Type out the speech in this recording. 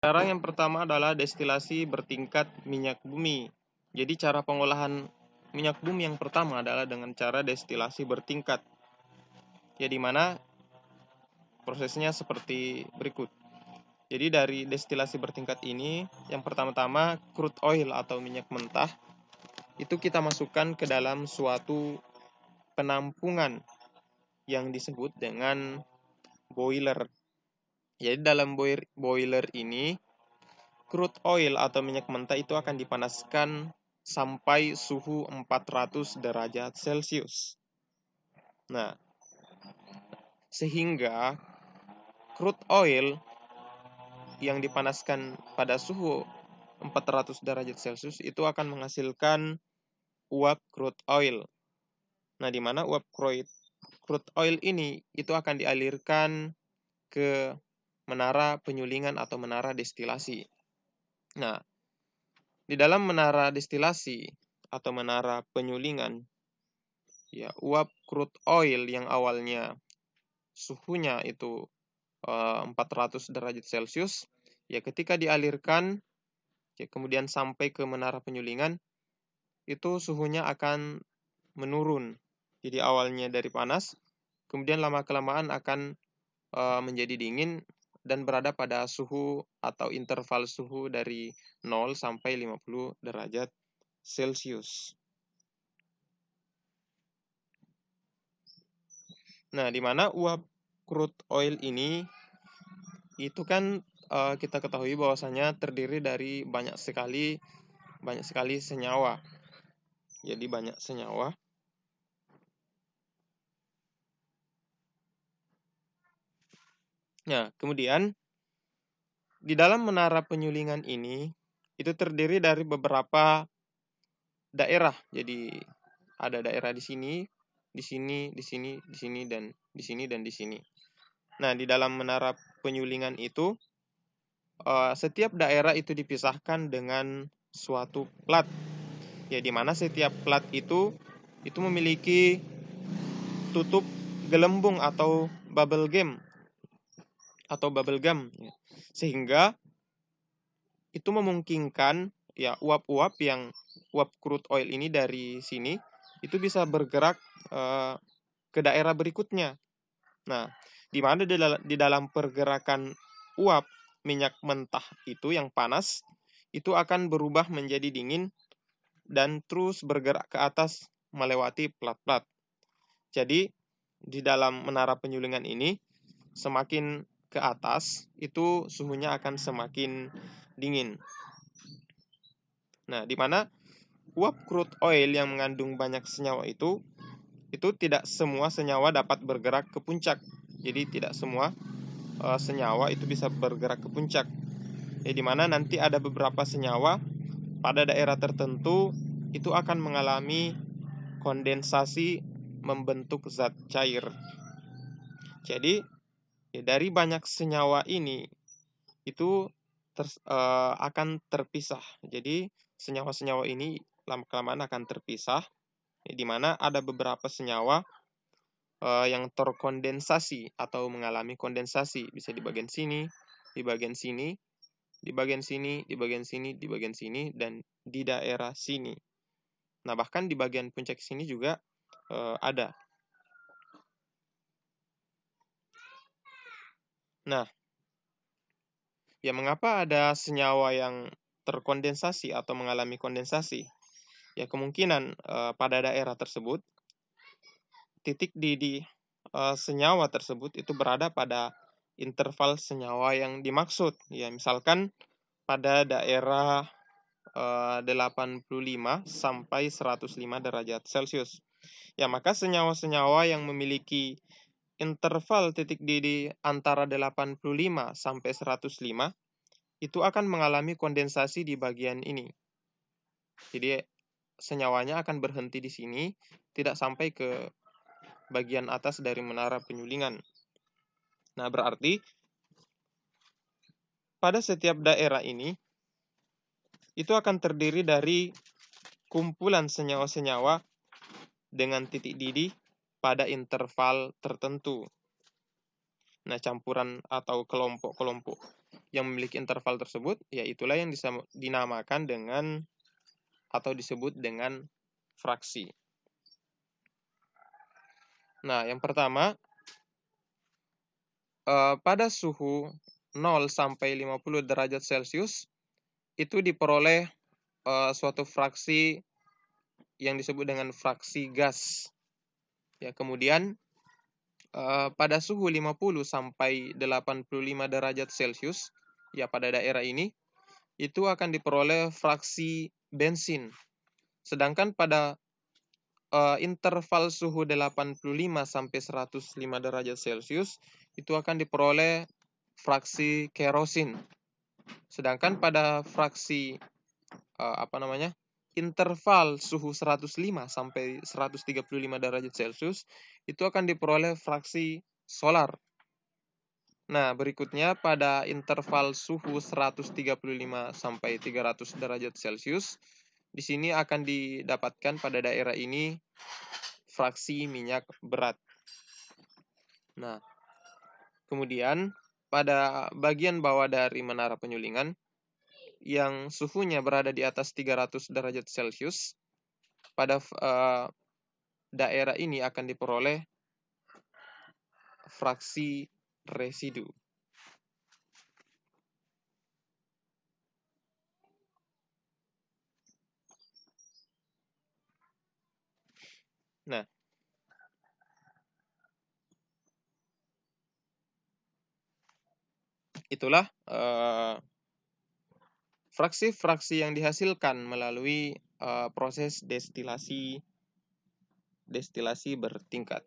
Cara yang pertama adalah destilasi bertingkat minyak bumi. Jadi cara pengolahan minyak bumi yang pertama adalah dengan cara destilasi bertingkat. Ya, di mana prosesnya seperti berikut. Jadi dari destilasi bertingkat ini, yang pertama-tama crude oil atau minyak mentah itu kita masukkan ke dalam suatu penampungan yang disebut dengan boiler. Jadi dalam boiler ini crude oil atau minyak mentah itu akan dipanaskan sampai suhu 400 derajat Celcius. Nah, sehingga crude oil yang dipanaskan pada suhu 400 derajat Celcius itu akan menghasilkan uap crude oil. Nah, di mana uap crude oil ini itu akan dialirkan ke menara penyulingan atau menara destilasi. Nah, di dalam menara destilasi atau menara penyulingan, ya, uap crude oil yang awalnya suhunya itu 400 derajat Celcius, ya ketika dialirkan, ya kemudian sampai ke menara penyulingan, itu suhunya akan menurun. Jadi awalnya dari panas, kemudian lama-kelamaan akan menjadi dingin dan berada pada suhu atau interval suhu dari 0 sampai 50 derajat Celcius. Nah, di mana uap crude oil ini itu kan kita ketahui bahwasanya terdiri dari banyak sekali senyawa. Jadi banyak senyawa. Nah, kemudian di dalam menara penyulingan ini itu terdiri dari beberapa daerah. Jadi ada daerah di sini, di sini, di sini, di sini, dan di sini, dan di sini. Nah, di dalam menara penyulingan itu setiap daerah itu dipisahkan dengan suatu plat. Ya, di mana setiap plat itu memiliki tutup gelembung atau bubble gum, sehingga itu memungkinkan ya uap-uap crude oil ini dari sini itu bisa bergerak ke daerah berikutnya. Nah, di mana di dalam pergerakan uap minyak mentah itu yang panas itu akan berubah menjadi dingin dan terus bergerak ke atas melewati plat-plat. Jadi di dalam menara penyulingan ini semakin ke atas itu suhunya akan semakin dingin. Nah, di mana uap crude oil yang mengandung banyak senyawa itu tidak semua senyawa dapat bergerak ke puncak. Jadi tidak semua senyawa itu bisa bergerak ke puncak. Ya, di mana nanti ada beberapa senyawa pada daerah tertentu itu akan mengalami kondensasi membentuk zat cair. Jadi ya, dari banyak senyawa ini itu akan terpisah. Jadi senyawa-senyawa ini lama-kelamaan akan terpisah, ya, di mana ada beberapa senyawa yang terkondensasi atau mengalami kondensasi, bisa di bagian sini, di bagian sini, di bagian sini, di bagian sini, di bagian sini, dan di daerah sini. Nah, bahkan di bagian puncak sini juga ada. Nah, ya mengapa ada senyawa yang terkondensasi atau mengalami kondensasi? Ya kemungkinan pada daerah tersebut titik didih senyawa tersebut itu berada pada interval senyawa yang dimaksud. Ya, misalkan pada daerah 85 sampai 105 derajat Celcius. Ya, maka senyawa-senyawa yang memiliki interval titik didih antara 85 sampai 105 itu akan mengalami kondensasi di bagian ini. Jadi senyawanya akan berhenti di sini, tidak sampai ke bagian atas dari menara penyulingan. Nah, berarti pada setiap daerah ini itu akan terdiri dari kumpulan senyawa-senyawa dengan titik didih pada interval tertentu. Nah, campuran atau kelompok-kelompok yang memiliki interval tersebut, ya itulah yang dinamakan dengan atau disebut dengan fraksi. Nah, yang pertama, pada suhu 0 sampai 50 derajat Celcius itu diperoleh suatu fraksi yang disebut dengan fraksi gas. Ya, kemudian pada suhu 50 sampai 85 derajat Celcius, ya pada daerah ini, itu akan diperoleh fraksi bensin. Sedangkan pada interval suhu 85 sampai 105 derajat Celcius itu akan diperoleh fraksi kerosin. Sedangkan pada fraksi interval suhu 105 sampai 135 derajat Celcius itu akan diperoleh fraksi solar. Nah, berikutnya pada interval suhu 135 sampai 300 derajat Celcius, di sini akan didapatkan pada daerah ini fraksi minyak berat. Nah, kemudian pada bagian bawah dari menara penyulingan yang suhunya berada di atas 300 derajat Celcius, pada daerah ini akan diperoleh fraksi residu. Nah, itulah fraksi-fraksi yang dihasilkan melalui proses destilasi bertingkat.